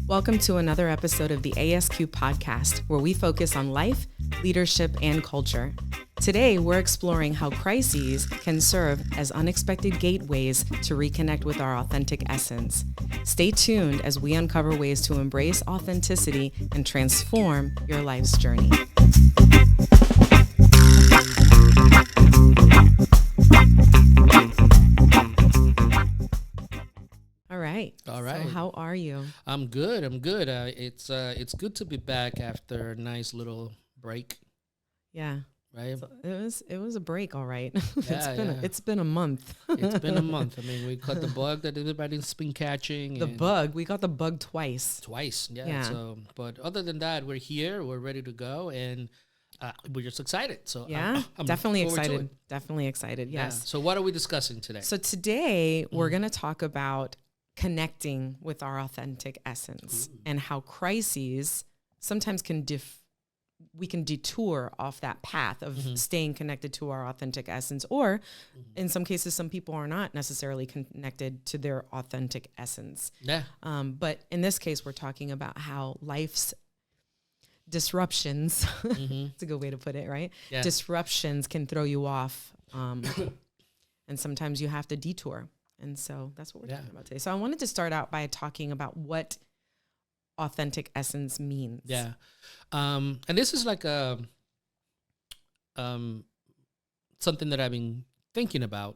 Welcome to another episode of the ASQ Podcast, where we focus on life, leadership, and culture. Today, we're exploring how crises can serve as unexpected gateways to reconnect with our authentic essence. Stay tuned as we uncover ways to embrace authenticity and transform your life's journey. All right. So how are you? I'm good. It's good to be back after a nice little break. Yeah. Right. So it was a break, all right. Yeah, It's been a month. It's been a month. I mean, we caught the bug that everybody's been catching. We got the bug twice. Yeah. So, but other than that, we're here. We're ready to go, and we're just excited. So yeah, I'm definitely excited. Definitely excited. Yes. Yeah. So what are we discussing today? So today we're going to talk about connecting with our authentic essence. Ooh. And how crises sometimes we can detour off that path of staying connected to our authentic essence, or in some cases, some people are not necessarily connected to their authentic essence. Yeah. But in this case, we're talking about how life's disruptions, it's a good way to put it, right? Yeah. Disruptions can throw you off. And sometimes you have to detour. And so that's what we're talking about today. So I wanted to start out by talking about what authentic essence means. Yeah. And this is like something that I've been thinking about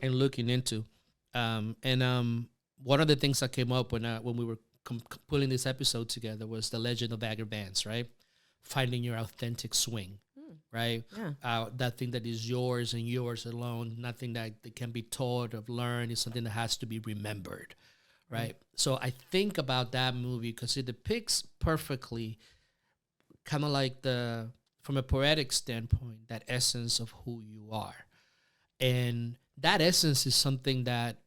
and looking into. One of the things that came up when we were pulling this episode together was the legend of Bagger Vance, right? Finding your authentic swing. Right? Yeah. That thing that is yours and yours alone, nothing that can be taught or learned, is something that has to be remembered, right? So I think about that movie because it depicts perfectly, kind of like from a poetic standpoint, that essence of who you are. And that essence is something that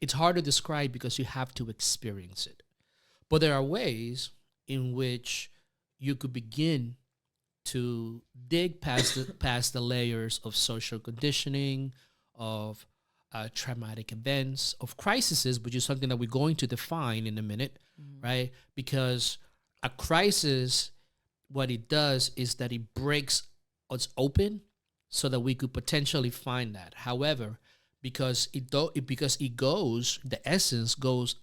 it's hard to describe because you have to experience it. But there are ways in which you could begin to dig past the layers of social conditioning, of traumatic events, of crises, which is something that we're going to define in a minute, right? Because a crisis, what it does is that it breaks us open so that we could potentially find that. However, because the essence goes,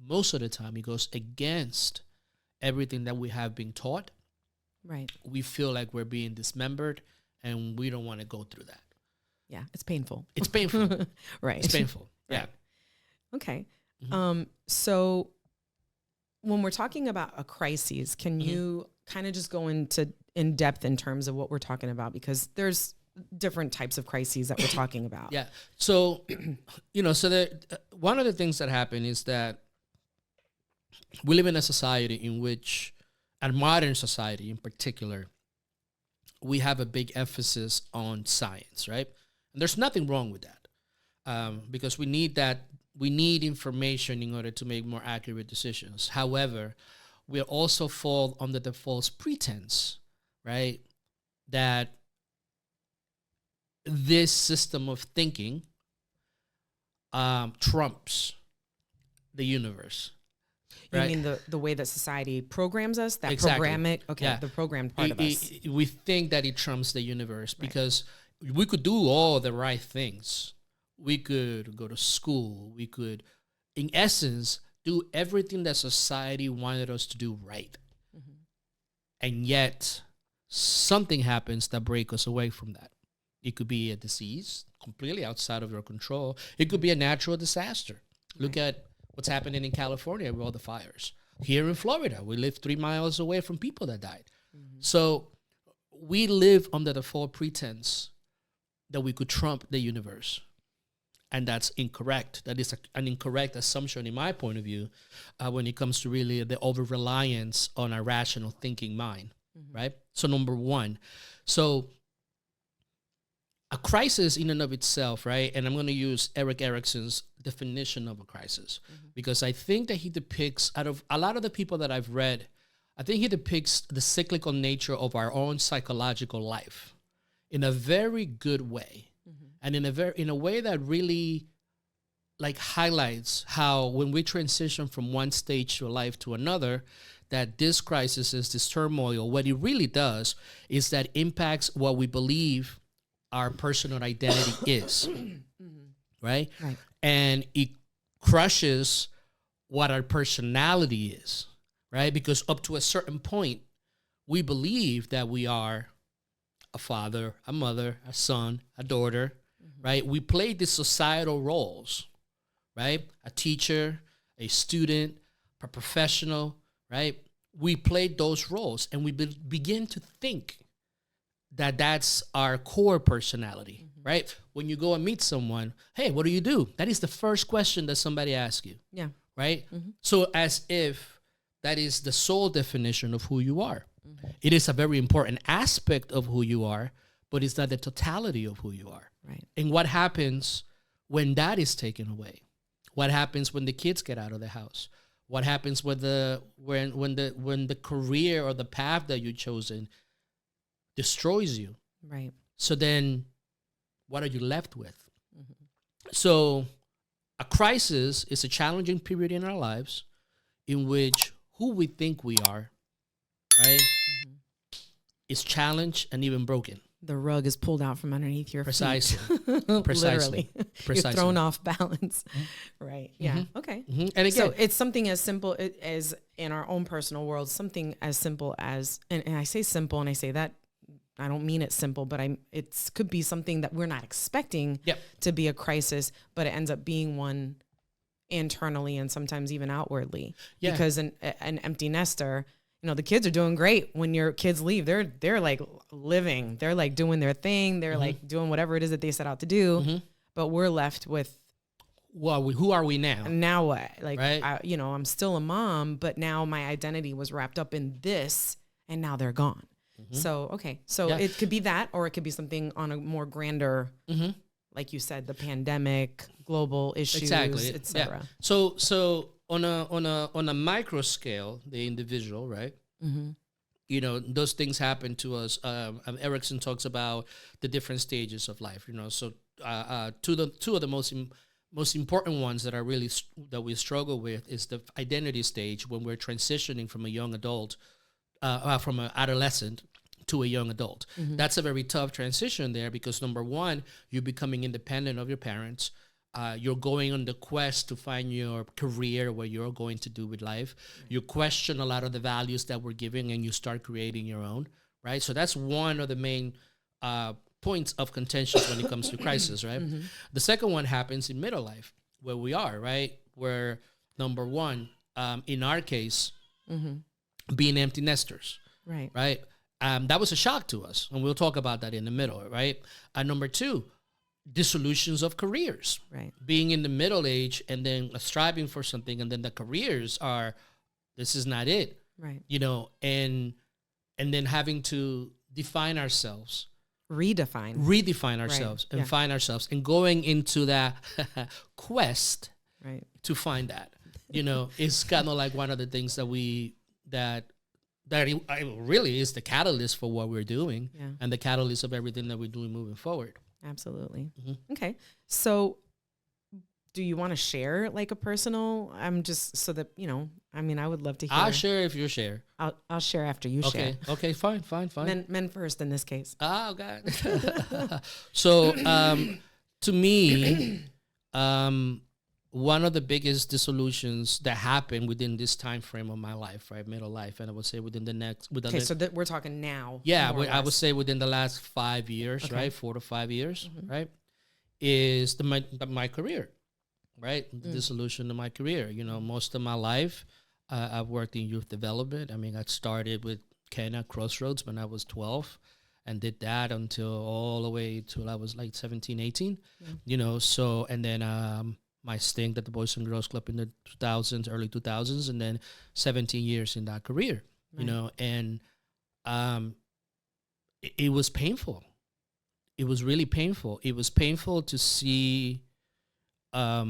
most of the time, it goes against everything that we have been taught. Right. We feel like we're being dismembered, and we don't want to go through that. Yeah, it's painful. It's painful. Right. It's painful. Yeah. Right. Okay. So when we're talking about a crisis, can you kind of just go in depth in terms of what we're talking about? Because there's different types of crises that we're talking about. Yeah. So, one of the things that happen is that we live in a society in which, and modern society in particular, we have a big emphasis on science, right? And there's nothing wrong with that, because we need that. We need information in order to make more accurate decisions. However, we also fall under the false pretense, right, that this system of thinking trumps the universe. You right? mean the way that society programs us? That Exactly. programmic? Okay, yeah. The programmed part of us. We think that it trumps the universe because we could do all the right things. We could go to school. We could, in essence, do everything that society wanted us to do right. And yet, something happens that breaks us away from that. It could be a disease completely outside of your control. It could be a natural disaster. Look at what's happening in California with all the fires. Here in Florida, we live 3 miles away from people that died. So we live under the false pretense that we could trump the universe. And that's incorrect. That is an incorrect assumption in my point of view when it comes to really the over-reliance on a rational thinking mind, right? So number one. So a crisis in and of itself, right? And I'm going to use Erik Erikson's definition of a crisis because I think that he depicts, out of a lot of the people that I've read, I think he depicts the cyclical nature of our own psychological life in a very good way. And in a way that really like highlights how when we transition from one stage of life to another, that this crisis is this turmoil. What it really does is that impacts what we believe our personal identity is, right? Right. And it crushes what our personality is, right? Because up to a certain point, we believe that we are a father, a mother, a son, a daughter, right? We play these societal roles, right? A teacher, a student, a professional, right? We play those roles, and we begin to think that that's our core personality, right? When you go and meet someone, hey, what do you do? That is the first question that somebody asks you, Yeah. right? So as if that is the sole definition of who you are. It is a very important aspect of who you are, but it's not the totality of who you are. Right. And what happens when that is taken away? What happens when the kids get out of the house? What happens when the career or the path that you've chosen destroys you? Right. So then what are you left with? So a crisis is a challenging period in our lives in which who we think we are, right, is challenged and even broken. The rug is pulled out from underneath your Precisely. feet. Precisely. Literally. Precisely. You're thrown off balance. Right. Yeah. Okay. And again, So it's something as simple as in our own personal world, something as simple as, and I say simple and I say that, I don't mean it simple, but it could be something that we're not expecting to be a crisis, but it ends up being one internally and sometimes even outwardly. Yeah. Because an empty nester, you know, the kids are doing great when your kids leave. They're like living. They're like doing their thing. They're like doing whatever it is that they set out to do. But we're left with, well, who are we now? Now what? Like, right? I'm still a mom, but now my identity was wrapped up in this, and now they're gone. So, okay. So it could be that, or it could be something on a more grander, like you said, the pandemic, global issues, etc. Yeah. So on a micro scale, the individual, right? You know, those things happen to us. Erickson talks about the different stages of life. You know, so two of the most important ones that are really that we struggle with is the identity stage when we're transitioning from a young adult, from an adolescent to a young adult. That's a very tough transition there because number one, you're becoming independent of your parents. You're going on the quest to find your career, what you're going to do with life. You question a lot of the values that we're giving and you start creating your own, right? So that's one of the main points of contention when it comes to crisis, right? The second one happens in middle life, where we are, right? Where number one, in our case, being empty nesters, right? That was a shock to us, and we'll talk about that in the middle, right? Number two, dissolutions of careers, right? Being in the middle age and then striving for something, and then the careers are, this is not it, right? You know, and then having to define ourselves, redefine ourselves, and find ourselves, and going into that quest, right, to find that, you know, is kind of like one of the things that it really is the catalyst for what we're doing, and the catalyst of everything that we're doing moving forward. Absolutely. Okay. So do you want to share like a personal, so that, you know, I mean, I would love to hear. I'll share if you share. I'll share after you share. Okay. Fine. Men first in this case. Oh God. So, to me, one of the biggest dissolutions that happened within this time frame of my life, right, middle life, and I would say we're talking now. Yeah, I would say within the last 5 years, right, 4 to 5 years, right, is my career, right, the dissolution of my career. You know, most of my life, I've worked in youth development. I mean, I started with Kenna Crossroads when I was 12. And did that until all the way till I was like 17, 18, you know, so, and then, my stint at the Boys and Girls Club in the 2000s, early 2000s, and then 17 years in that career, you know, and it was painful. It was really painful. It was painful to see, what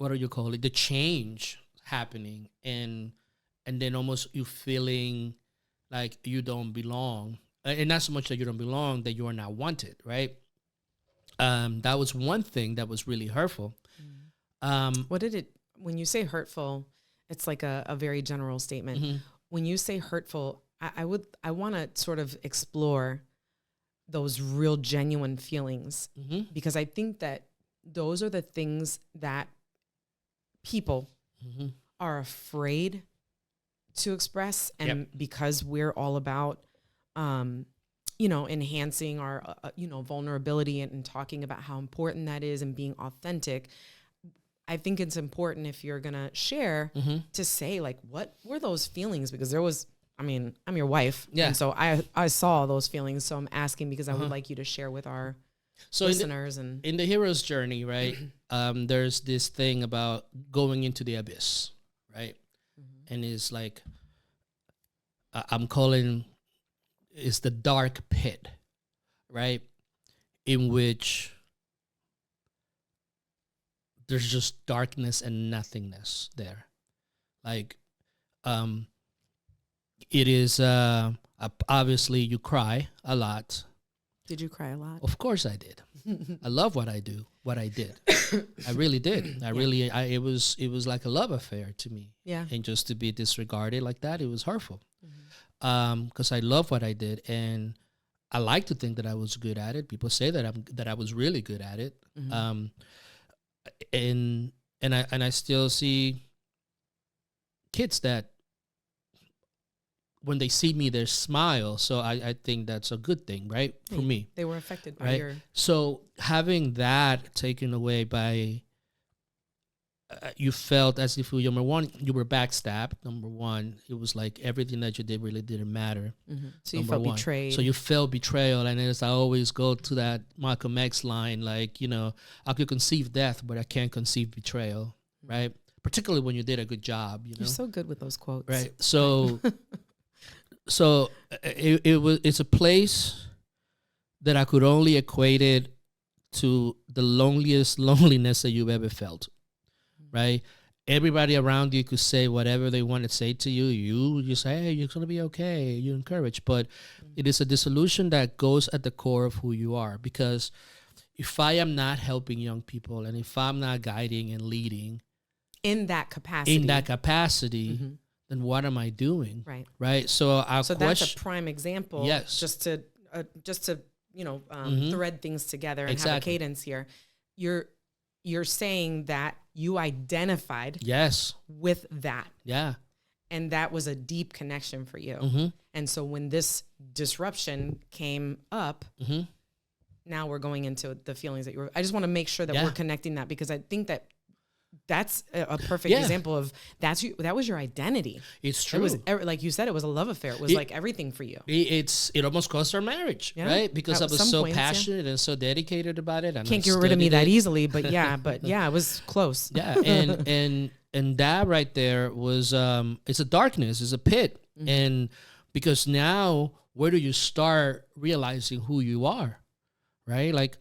do you call it, the change happening, and then almost you feeling like you don't belong, and not so much that you don't belong, that you are not wanted, right? That was one thing that was really hurtful. What did it, when you say hurtful, it's like a very general statement. Mm-hmm. When you say hurtful, I want to sort of explore those real genuine feelings, Mm-hmm. because I think that those are the things that people Mm-hmm. are afraid to express. And Yep. because we're all about, enhancing our, vulnerability and talking about how important that is and being authentic, I think it's important, if you're going to share, Mm-hmm. to say, like, what were those feelings? Because there was, I'm your wife. Yeah. And so I saw those feelings. So I'm asking because I would Uh-huh. like you to share with our So listeners. in the hero's journey, right, there's this thing about going into the abyss, right? Mm-hmm. And it's like, I'm calling, it's the dark pit, right? In which there's just darkness and nothingness there. Like, it is, obviously you cry a lot. Did you cry a lot? Of course I did. I love what I do, what I did. I really did. It was like a love affair to me. Yeah. And just to be disregarded like that, it was hurtful. Mm-hmm. Because I love what I did, and I like to think that I was good at it. People say that I was really good at it. Mm-hmm. And I still see kids that when they see me, they smile. So I think that's a good thing, right? For me. They were affected by Right. your... So having that taken away by, you felt as if you were backstabbed. Number one, it was like everything that you did really didn't matter. Mm-hmm. So you Number felt one. betrayed. So you felt betrayal, and as I always go to that Malcolm X line, like, I could conceive death, but I can't conceive betrayal, right? Particularly when you did a good job, You're so good with those quotes. right? So, it's a place that I could only equate it to the loneliest loneliness that you've ever felt, right? Everybody around you could say whatever they want to say to you. You just say, hey, you're going to be okay. You encourage. But it is a dissolution that goes at the core of who you are. Because if I am not helping young people, and if I'm not guiding and leading in that capacity, mm-hmm. then what am I doing? Right. Right. So that's a prime example. Yes. Just to mm-hmm. thread things together and Exactly. have a cadence here. You're saying that you identified yes with that. Yeah. And that was a deep connection for you. Mm-hmm. And so when this disruption came up, Mm-hmm. now we're going into the feelings that you were... I just want to make sure that Yeah. we're connecting that, because I think that that's a perfect example of that was your identity. It's true. It was, like you said, it was a love affair. It was like everything for you. It almost cost our marriage, Yeah. right? Because I At was some so points, yeah. passionate and so dedicated about it. And Can't I get rid of me studied that it. easily, but it was close. Yeah, and that right there was it's a darkness, it's a pit, Mm-hmm. and because now where do you start realizing who you are, right? Like,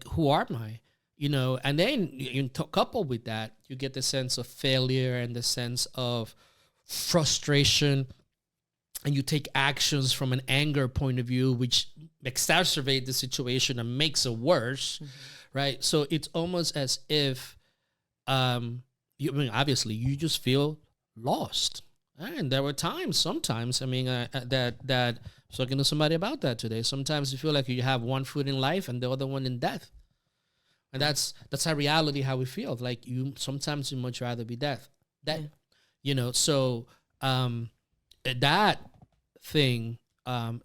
who am I? And then coupled with that, you get the sense of failure and the sense of frustration, and you take actions from an anger point of view, which exacerbate the situation and makes it worse, right? So it's almost as if, obviously, you just feel lost. And there were sometimes, that I was talking to somebody about that today. Sometimes you feel like you have one foot in life and the other one in death. And that's a reality how we feel. Like sometimes you much rather be dead. So that thing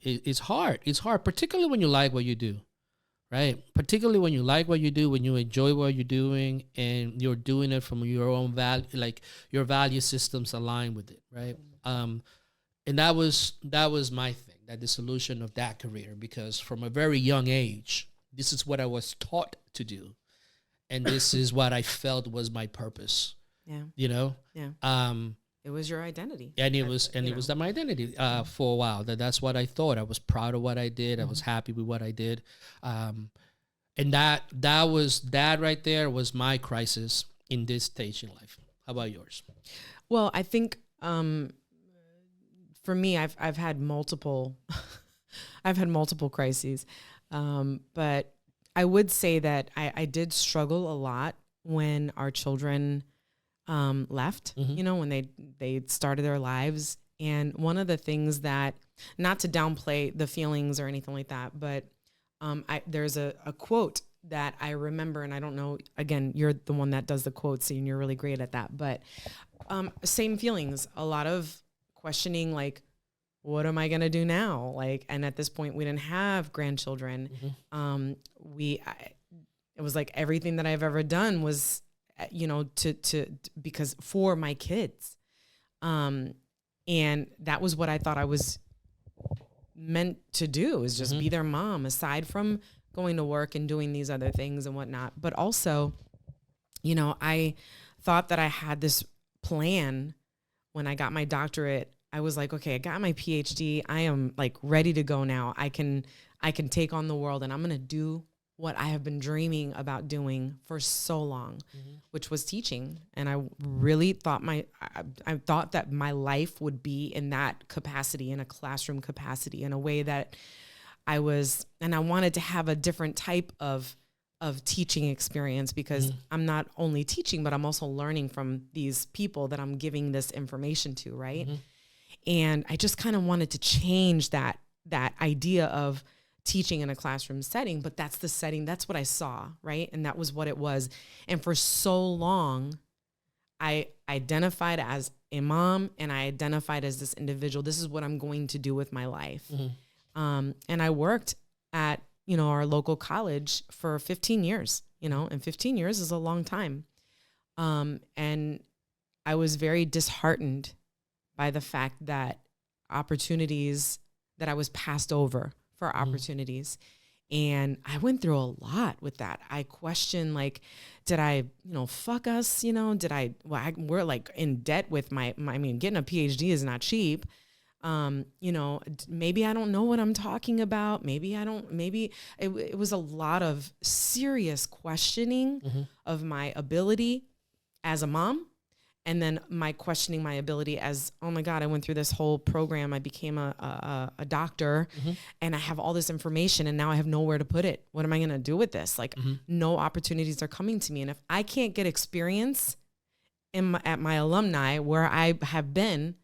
is hard. It's hard, particularly when you like what you do, right? Particularly when you like what you do, when you enjoy what you're doing, and you're doing it from your own value, like your value systems align with it, right? And that was my thing, that dissolution of that career, because from a very young age, this is what I was taught to do, and this is what I felt was my purpose. Yeah. Yeah. It was your identity. And it was my identity for a while. That's what I thought. I was proud of what I did. I was happy with what I did. And that right there was my crisis in this stage in life. How about yours? Well, I think for me, I've had multiple crises, but I would say that I did struggle a lot when our children left, when they started their lives. And one of the things that, not to downplay the feelings or anything like that, but there's a quote that I remember, and I don't know, again, you're the one that does the quotes and you're really great at that, but same feelings, a lot of questioning, like, what am I going to do now? Like, and at this point we didn't have grandchildren. It was like everything that I've ever done was, because for my kids. And that was what I thought I was meant to do, is just be their mom, aside from going to work and doing these other things and whatnot. But also, I thought that I had this plan when I got my doctorate. I was like, okay, I got my PhD. I am like ready to go now. I can take on the world, and I'm going to do what I have been dreaming about doing for so long, which was teaching. And I really thought I thought that my life would be in that capacity, in a classroom capacity, in a way that I wanted to have a different type of teaching experience, because I'm not only teaching, but I'm also learning from these people that I'm giving this information to, right? And I just kind of wanted to change that idea of teaching in a classroom setting, but that's the setting, that's what I saw, right? And that was what it was. And for so long, I identified as a mom, and I identified as this individual. This is what I'm going to do with my life. And I worked at, our local college for 15 years, and 15 years is a long time. And I was very disheartened by the fact that I was passed over for opportunities. And I went through a lot with that. I questioned, like, did I, fuck us? We're like in debt with getting a PhD is not cheap. Maybe I don't know what I'm talking about. Maybe it was a lot of serious questioning of my ability as a mom. And then my questioning my ability as, oh my God, I went through this whole program. I became a doctor, and I have all this information, and now I have nowhere to put it. What am I going to do with this? Like, no opportunities are coming to me. And if I can't get experience at my alumni where I have been,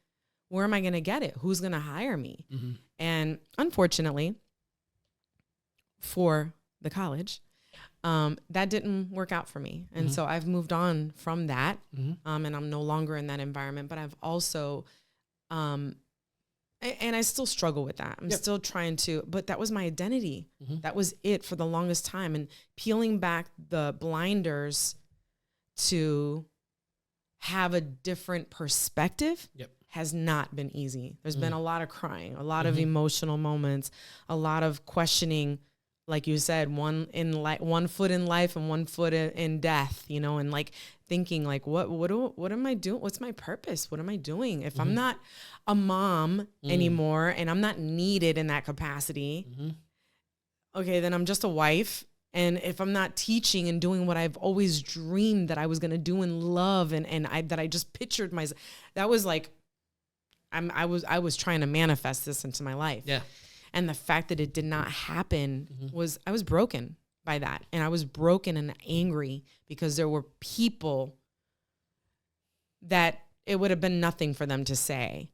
where am I going to get it? Who's going to hire me? And unfortunately for the college, that didn't work out for me. And so I've moved on from that. And I'm no longer in that environment, but I've also, and I still struggle with that. I'm still trying to, but that was my identity. That was it for the longest time. And peeling back the blinders to have a different perspective has not been easy. There's been a lot of crying, a lot of emotional moments, a lot of questioning. Like you said, one foot in life and 1 foot in death, and like thinking, like, what am I doing? What's my purpose? What am I doing? If I'm not a mom anymore, and I'm not needed in that capacity, okay, then I'm just a wife. And if I'm not teaching and doing what I've always dreamed that I was going to do in love, and that I just pictured myself, that was like, I was trying to manifest this into my life. Yeah. And the fact that it did not happen I was broken by that. And I was broken and angry because there were people that it would have been nothing for them to say,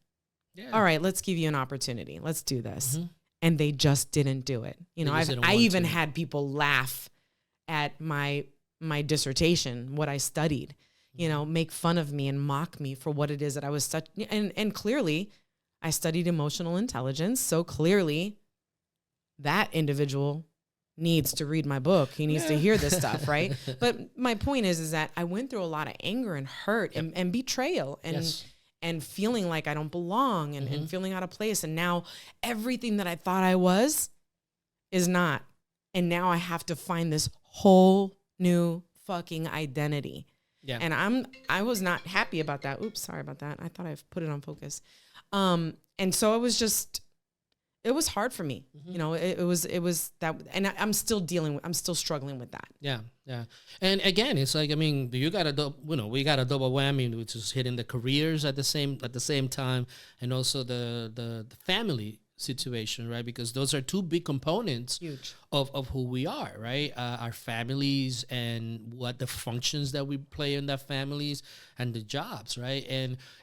all right, let's give you an opportunity. Let's do this. And they just didn't do it. I even had people laugh at my dissertation, what I studied, make fun of me and mock me for what it is that I was studying. And clearly I studied emotional intelligence. So clearly that individual needs to read my book. He needs to hear this stuff, right? But my point is that I went through a lot of anger and hurt and betrayal and feeling like I don't belong and feeling out of place. And now everything that I thought I was is not. And now I have to find this whole new fucking identity. Yeah. And I was not happy about that. Oops, sorry about that. I thought I put it on focus. And so it was hard for me. It was that, and I'm still struggling with that. Yeah. Yeah. And again, it's like, we got a double whammy, which is hitting the careers at the same time. And also the family situation, right? Because those are two big components Huge. of who we are, right? Our families and what the functions that we play in that families and the jobs, right?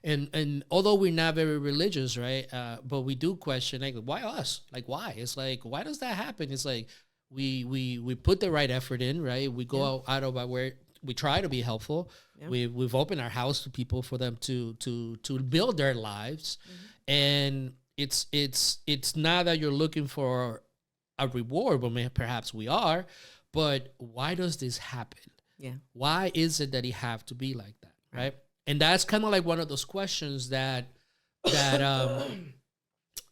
And although we're not very religious, right? But we do question, like, why us? Like, why? It's like, why does that happen? It's like we put the right effort in, right? We go out of our way. We try to be helpful. Yeah. We've opened our house to people for them to build their lives, and it's not that you're looking for a reward, but perhaps we are. But why does this happen? Yeah. Why is it that it have to be like that, right? And that's kind of like one of those questions that as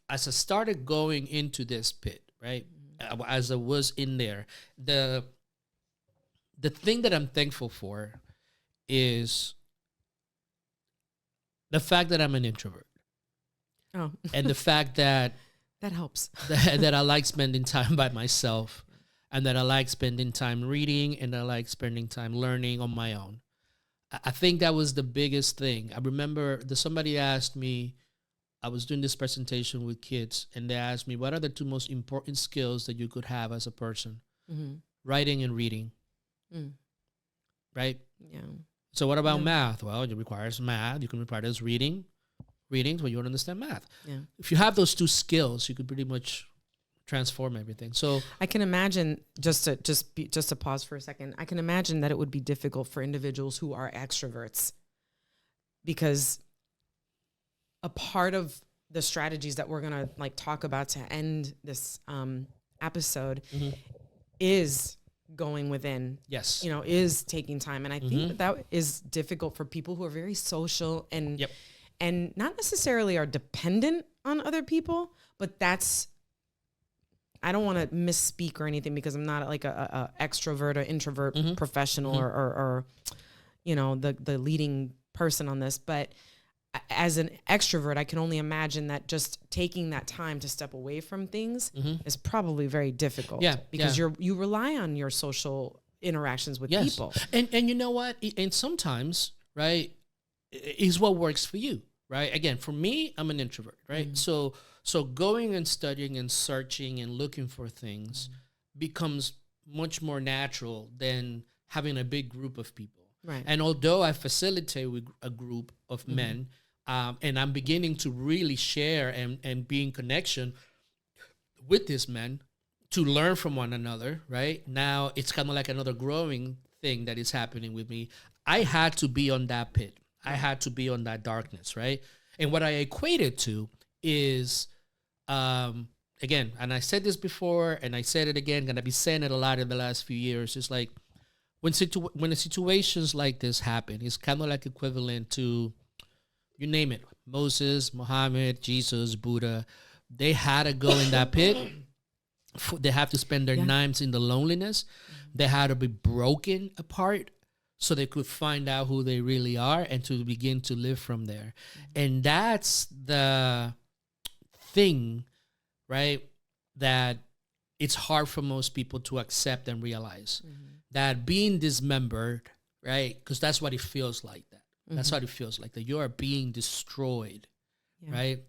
I started going into this pit, right? As I was in there, the thing that I'm thankful for is the fact that I'm an introvert. Oh. And the fact that that helps. that I like spending time by myself, and that I like spending time reading, and I like spending time learning on my own. I think that was the biggest thing. I remember somebody asked me, I was doing this presentation with kids, and they asked me, what are the two most important skills that you could have as a person? Mm-hmm. Writing and reading. Right? Yeah. So what about math? Well, it requires math. You can require this reading, but you don't understand math. Yeah. If you have those two skills, you could pretty much transform everything. So I can imagine, just to pause for a second, I can imagine that it would be difficult for individuals who are extroverts, because a part of the strategies that we're going to talk about to end this episode is going within. Yes. Is taking time. And I think that is difficult for people who are very social and and not necessarily are dependent on other people, but I don't want to misspeak or anything, because I'm not like a extrovert or introvert professional or the leading person on this. But as an extrovert, I can only imagine that just taking that time to step away from things is probably very difficult. Yeah, because you rely on your social interactions with people. And you know what? And sometimes, right, is what works for you, right? Again, for me, I'm an introvert, right? So going and studying and searching and looking for things becomes much more natural than having a big group of people. Right. And although I facilitate with a group of men, and I'm beginning to really share and be in connection with these men to learn from one another, right? Now it's kind of like another growing thing that is happening with me. I had to be on that pit. I had to be on that darkness, right? And what I equate it to is, again, and I said this before, and I said it again, gonna be saying it a lot in the last few years. It's like when situations like this happen, it's kind of like equivalent to, you name it, Moses, Muhammad, Jesus, Buddha. They had to go in that pit. They have to spend their nights in the loneliness. They had to be broken apart so they could find out who they really are and to begin to live from there. And that's the thing, right, that it's hard for most people to accept and realize. That being dismembered, right, because that's what it feels like. That's what it feels like, that you are being destroyed, right?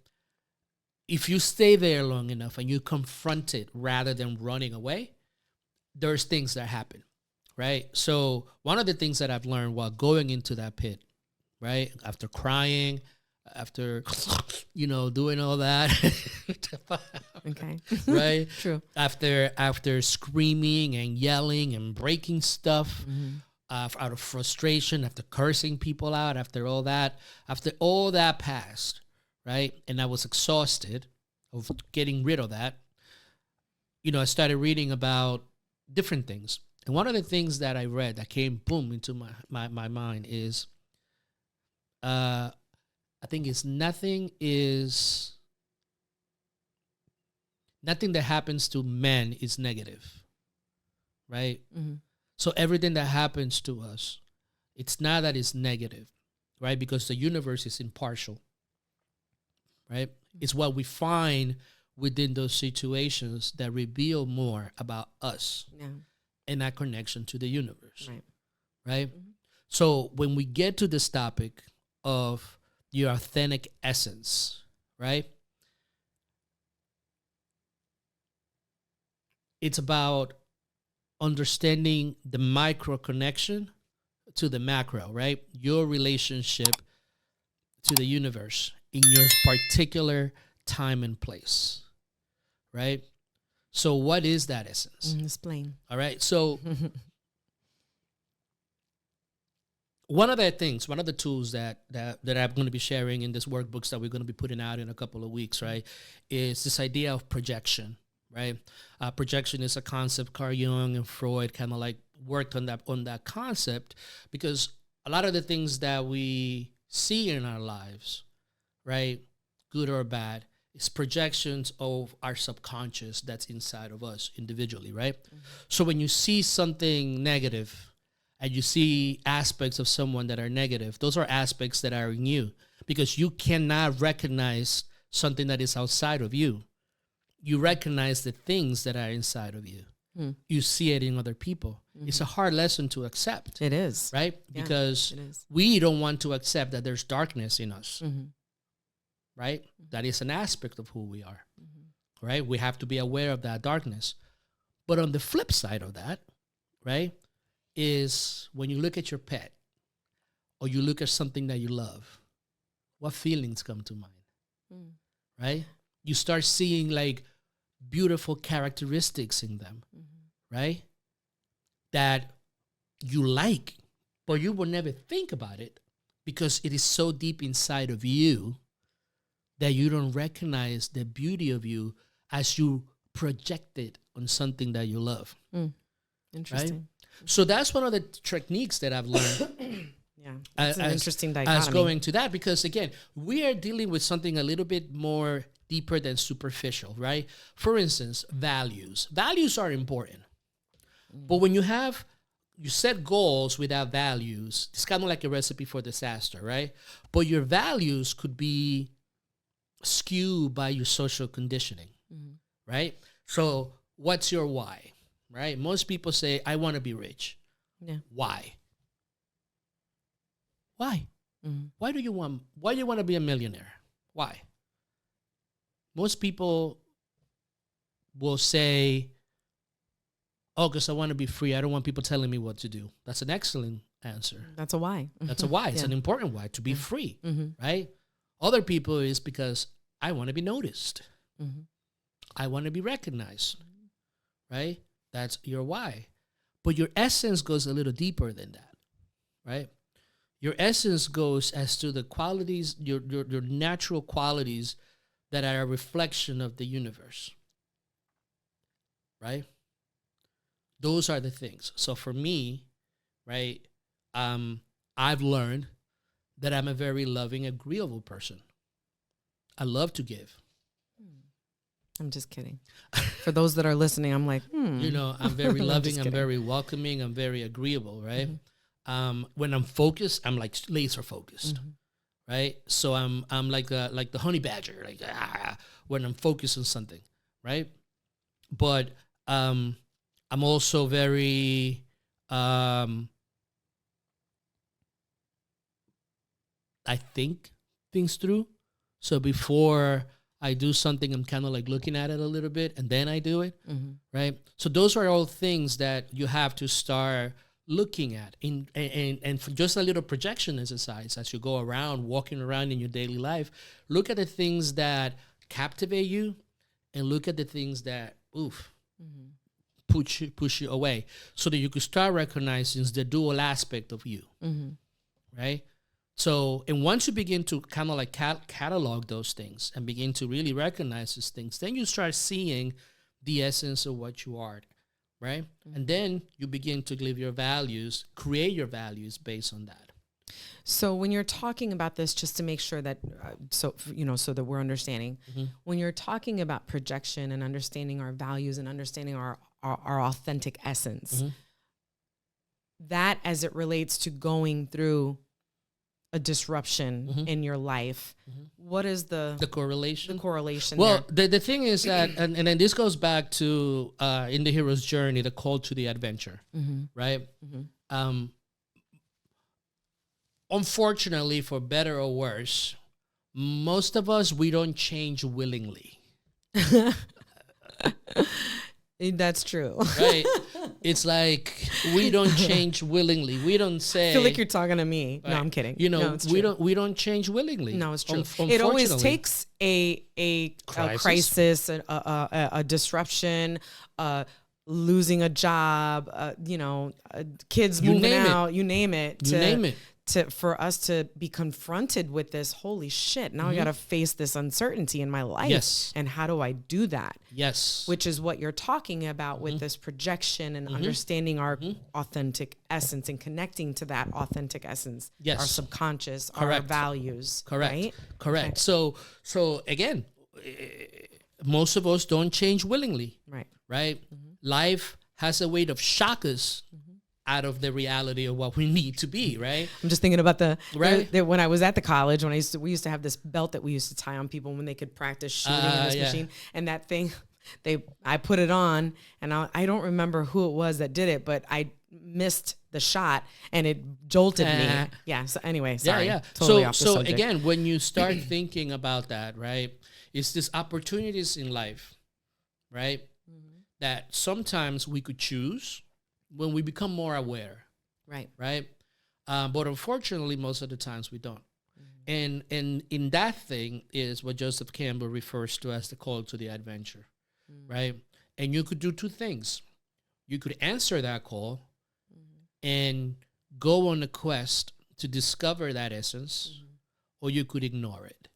If you stay there long enough and you confront it rather than running away, there's things that happen, right? So one of the things that I've learned while going into that pit, right, after crying, after, doing all that, okay, right? True. After screaming and yelling and breaking stuff, out of frustration, after cursing people out, after all that passed, right? And I was exhausted of getting rid of that. I started reading about different things. And one of the things that I read that came boom into my mind is, I think it's nothing that happens to men is negative, right? So everything that happens to us, it's not that it's negative, right? Because the universe is impartial, right? It's what we find within those situations that reveal more about us and our connection to the universe, right? So when we get to this topic of your authentic essence, right? it's about understanding the micro connection to the macro, right? Your relationship to the universe in your particular time and place, right? So what is that essence? Explain. All right. So one of the tools that I'm going to be sharing in this workbooks that we're going to be putting out in a couple of weeks, right, is this idea of projection, right? Projection is a concept Carl Jung and Freud kind of like worked on that concept, because a lot of the things that we see in our lives, right, good or bad, is projections of our subconscious that's inside of us individually, right? So when you see something negative and you see aspects of someone that are negative, those are aspects that are in you, because you cannot recognize something that is outside of you. You recognize the things that are inside of you. You see it in other people. It's a hard lesson to accept. It is. Right? Yeah, because it is. we don't want to accept that there's darkness in us. Right? That is an aspect of who we are. Right? We have to be aware of that darkness. But on the flip side of that, right, is when you look at your pet or you look at something that you love, what feelings come to mind? Right? You start seeing like beautiful characteristics in them, right? That you like, but you will never think about it because it is so deep inside of you that you don't recognize the beauty of you as you project it on something that you love. Interesting. Right? So that's one of the techniques that I've learned. Yeah, it's an interesting dichotomy. As going to that, because again, we are dealing with something a little bit more deeper than superficial, right? For instance, values. Values are important. But when you set goals without values, it's kind of like a recipe for disaster, right? But your values could be skewed by your social conditioning, right? So what's your why, right? Most people say, I want to be rich. Yeah. Why? Why? Why do you want to be a millionaire? Why? Most people will say, oh, because I want to be free. I don't want people telling me what to do. That's an excellent answer. That's a why. That's a why. It's an important why, to be free, right? Other people is because I want to be noticed. I want to be recognized, right? That's your why. But your essence goes a little deeper than that, right? Your essence goes as to the qualities, your natural qualities that are a reflection of the universe, right? Those are the things. So for me, right, I've learned that I'm a very loving, agreeable person. I love to give. I'm just kidding. For those that are listening, I'm like, You know, I'm very loving, I'm very welcoming, I'm very agreeable, right? When I'm focused, I'm like laser focused, right? So I'm like the honey badger, like when I'm focused on something, right? But I'm also very I think things through. So before I do something, I'm kind of like looking at it a little bit and then I do it, right? So those are all things that you have to start looking at and for just a little projection exercise as you go around, walking around in your daily life. Look at the things that captivate you and look at the things that, push you away, so that you could start recognizing the dual aspect of you, right? So, and once you begin to kind of like catalog those things and begin to really recognize these things, then you start seeing the essence of what you are, right? And then you begin to live your values, create your values based on that. So when you're talking about this, just to make sure that, so that we're understanding, when you're talking about projection and understanding our values and understanding our authentic essence, that as it relates to going through a disruption in your life, what is the correlation? The correlation. Well, the thing is that, and then this goes back to in the hero's journey, the call to the adventure, right? Unfortunately, for better or worse, most of us, we don't change willingly. That's true. Right? It's like we don't change willingly. We don't say. I feel like you're talking to me. Right. No, I'm kidding. You know, no, we don't change willingly. No, it's true. It always takes a crisis, a disruption, losing a job, kids moving out, you name it. For us to be confronted with this, holy shit, now I got to face this uncertainty in my life. Yes. And how do I do that? Yes. Which is what you're talking about with this projection and understanding our authentic essence and connecting to that authentic essence. Yes. Our subconscious, Correct. our values. Correct. Right? Correct. Okay. So again, most of us don't change willingly. Right. Right? Life has a way of shock us out of the reality of what we need to be, right? I'm just thinking about when I was at the college, we used to have this belt that we used to tie on people when they could practice shooting in this machine. And that thing, I put it on, and I don't remember who it was that did it, but I missed the shot and it jolted me. Yeah. So anyway, sorry. Yeah. Totally off the subject. Again, when you start thinking about that, right, it's these opportunities in life, right, that sometimes we could choose when we become more aware. Right. Right. But unfortunately, most of the times we don't. And in that thing is what Joseph Campbell refers to as the call to the adventure. Right. And you could do two things. You could answer that call and go on a quest to discover that essence, or you could ignore it.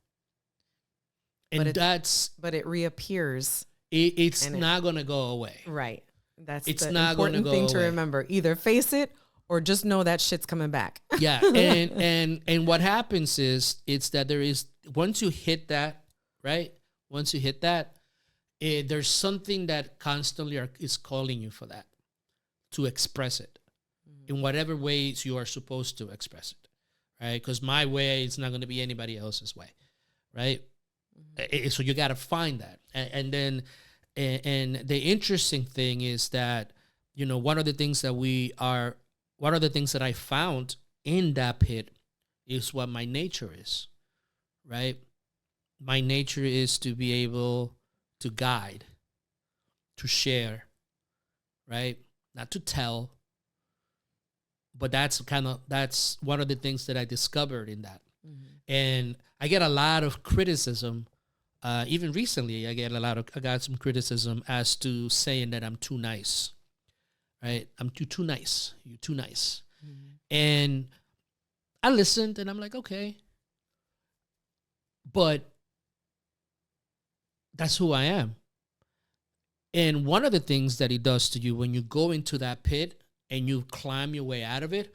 And but it reappears. It's not going to go away. Right. That's it's the not important thing to remember. Either face it or just know that shit's coming back. Yeah. And what happens is it's that there is, once you hit that, right? Once you hit that, there's something that constantly is calling you for that, to express it in whatever ways you are supposed to express it, right? Because my way is not going to be anybody else's way, right? So you got to find that. And then the interesting thing is that, one of the things that I found in that pit is what my nature is, right? My nature is to be able to guide, to share, right? Not to tell, but that's one of the things that I discovered in that. And I get a lot of criticism. Even recently, I got some criticism as to saying that I'm too nice, right? I'm too nice. You're too nice. And I listened and I'm like, okay, but that's who I am. And one of the things that it does to you when you go into that pit and you climb your way out of it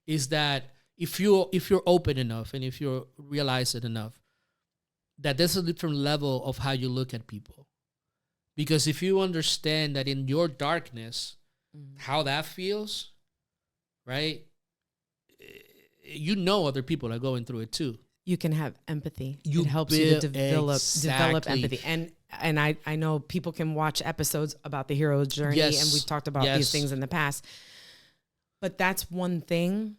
is that if you're open enough and if you realize it enough, that there's a different level of how you look at people. Because if you understand that in your darkness, how that feels, right? Other people are going through it too. You can have empathy. It helps you to develop empathy. And I know people can watch episodes about the hero's journey, and we've talked about these things in the past. But that's one thing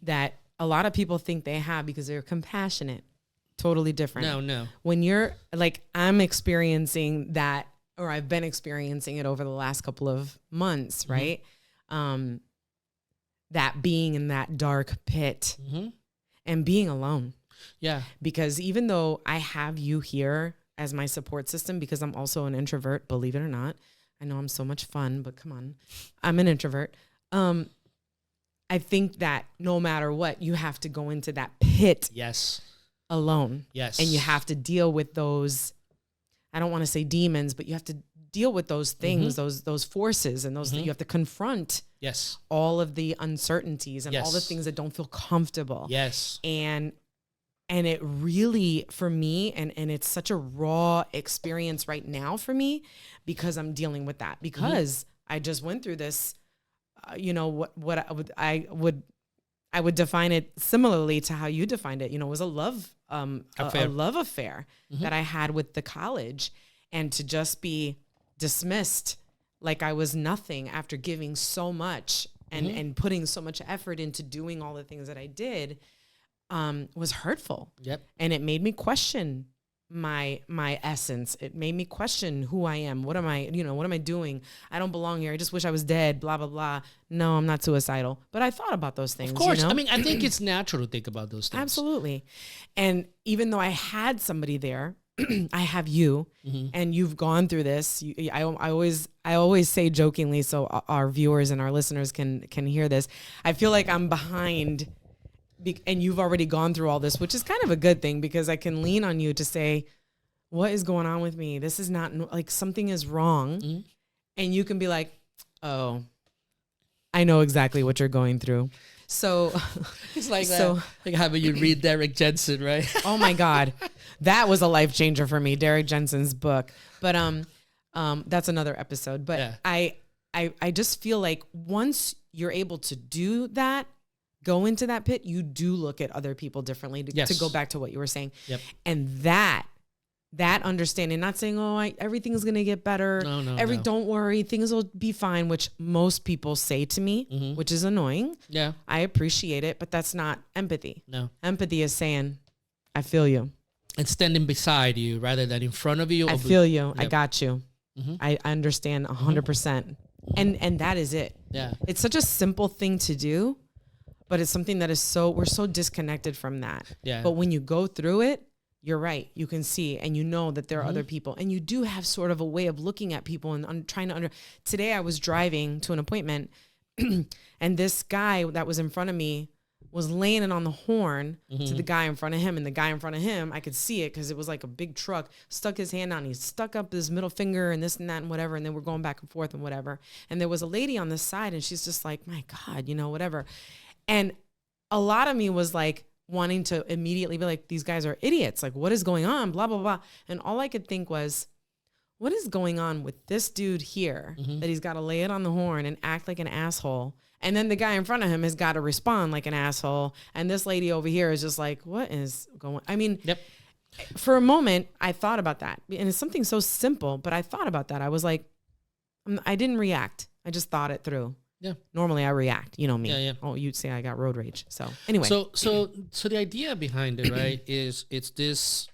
that a lot of people think they have because they're compassionate. Totally different. No. When you're like, I'm experiencing that, or I've been experiencing it over the last couple of months, right? That being in that dark pit and being alone. Yeah. Because even though I have you here as my support system, because I'm also an introvert, believe it or not, I know I'm so much fun, but come on, I'm an introvert. I think that no matter what, you have to go into that pit. Yes. Alone. Yes. And you have to deal with those, I don't want to say demons, but you have to deal with those things, those forces, and those you have to confront all of the uncertainties and all the things that don't feel comfortable. Yes. And it really, for me, and it's such a raw experience right now for me because I'm dealing with that, because I just went through this, I would define it similarly to how you defined it. It was a love affair that I had with the college, and to just be dismissed like I was nothing after giving so much and putting so much effort into doing all the things that I did was hurtful. Yep. And it made me question my essence. It made me question who I am. What am I, what am I doing? I don't belong here. I just wish I was dead, blah, blah, blah. No, I'm not suicidal. But I thought about those things. Of course. I mean, I think it's natural to think about those things. Absolutely. And even though I had somebody there, I have you, and you've gone through this. I always say jokingly, so our viewers and our listeners can hear this. I feel like I'm behind, and you've already gone through all this, which is kind of a good thing because I can lean on you to say, what is going on with me? This is not like something is wrong. And you can be like, oh, I know exactly what you're going through. So it's like like having you read Derek Jensen, right? Oh my God. That was a life changer for me, Derek Jensen's book. But that's another episode. But yeah. I just feel like once you're able to do that, go into that pit, you do look at other people differently to go back to what you were saying. Yep. And that understanding, not saying, everything's going to get better. No. Don't worry, things will be fine, which most people say to me, which is annoying. Yeah. I appreciate it, but that's not empathy. No. Empathy is saying, I feel you. And standing beside you rather than in front of you. I feel you. Yep. I got you. I understand 100%. And that is it. Yeah. It's such a simple thing to do, but it's something that is we're so disconnected from that. Yeah. But when you go through it, you're right. You can see, and you know that there are other people, and you do have sort of a way of looking at people and trying to Today I was driving to an appointment and this guy that was in front of me was laying it on the horn to the guy in front of him, and the guy in front of him, I could see it because it was like a big truck, stuck his hand out and he stuck up his middle finger and this and that and whatever. And then we're going back and forth and whatever. And there was a lady on this side and she's just like, my God, whatever. And a lot of me was like, wanting to immediately be like, these guys are idiots. Like, what is going on? Blah, blah, blah. And all I could think was, what is going on with this dude here that he's got to lay it on the horn and act like an asshole? And then the guy in front of him has got to respond like an asshole. And this lady over here is just like, what is going on? I mean, for a moment, I thought about that. And it's something so simple, but I thought about that. I was like, I didn't react. I just thought it through. Yeah. Normally I react, you know me. Yeah. Oh, you'd say I got road rage. So anyway. So the idea behind it, right, is it's this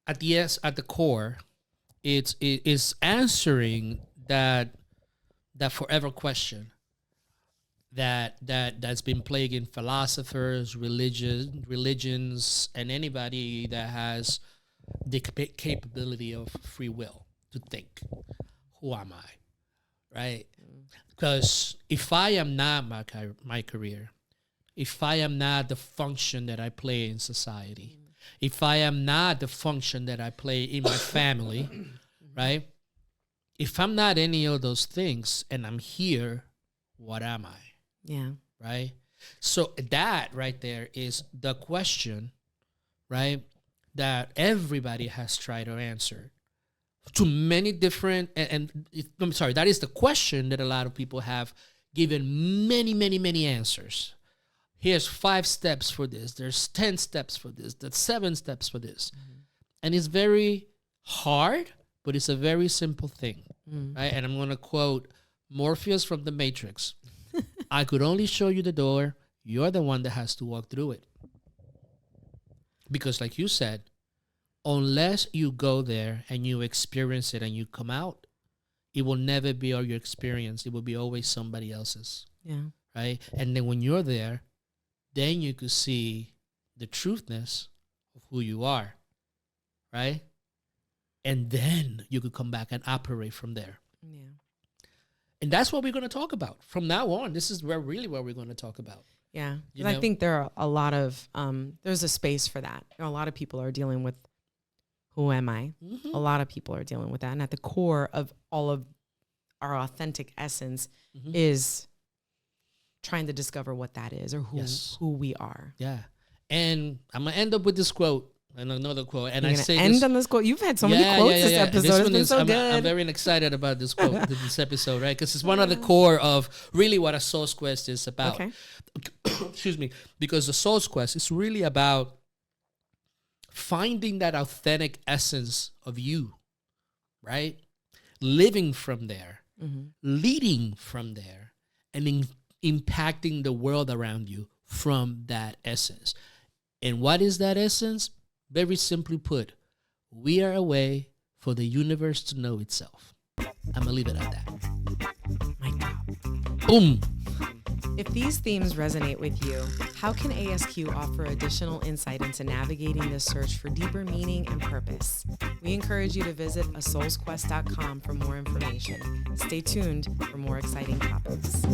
at the core, it is answering that forever question that's been plaguing philosophers, religions, and anybody that has the capability of free will to think, who am I? Right? Because if I am not my career, if I am not the function that I play in society, if I am not the function that I play in my family, right? If I'm not any of those things and I'm here, what am I? Yeah. Right? So that right there is the question, right, that everybody has tried to answer. To many different, I'm sorry, that is the question that a lot of people have given many answers. Here's 5 steps for this. There's 10 steps for this. There's 7 steps for this. And it's very hard, but it's a very simple thing, right? And I'm going to quote Morpheus from The Matrix. I could only show you the door. You're the one that has to walk through it. Because like you said, unless you go there and you experience it and you come out, it will never be all your experience. It will be always somebody else's. Yeah. Right? And then when you're there, then you could see the truthness of who you are. Right? And then you could come back and operate from there. Yeah. And that's what we're going to talk about. From now on, this is really what we're going to talk about. Yeah. I think there are a lot of, there's a space for that. A lot of people are dealing with, who am I? Mm-hmm. A lot of people are dealing with that. And at the core of all of our authentic essence is trying to discover what that is or who we are. Yeah. And I'm going to end up with this quote and another quote. And I say end on this quote. You've had so many quotes this episode. It's been so good. I'm very excited about this quote, this episode, right? Because it's one of the core of really what a soul's quest is about. Okay. Excuse me. Because the soul's quest is really about finding that authentic essence of you, right? Living from there, leading from there, and impacting the world around you from that essence. And what is that essence? Very simply put, we are a way for the universe to know itself. I'm going to leave it at that. My God. Boom. If these themes resonate with you, how can ASQ offer additional insight into navigating this search for deeper meaning and purpose? We encourage you to visit asoulsquest.com for more information. Stay tuned for more exciting topics.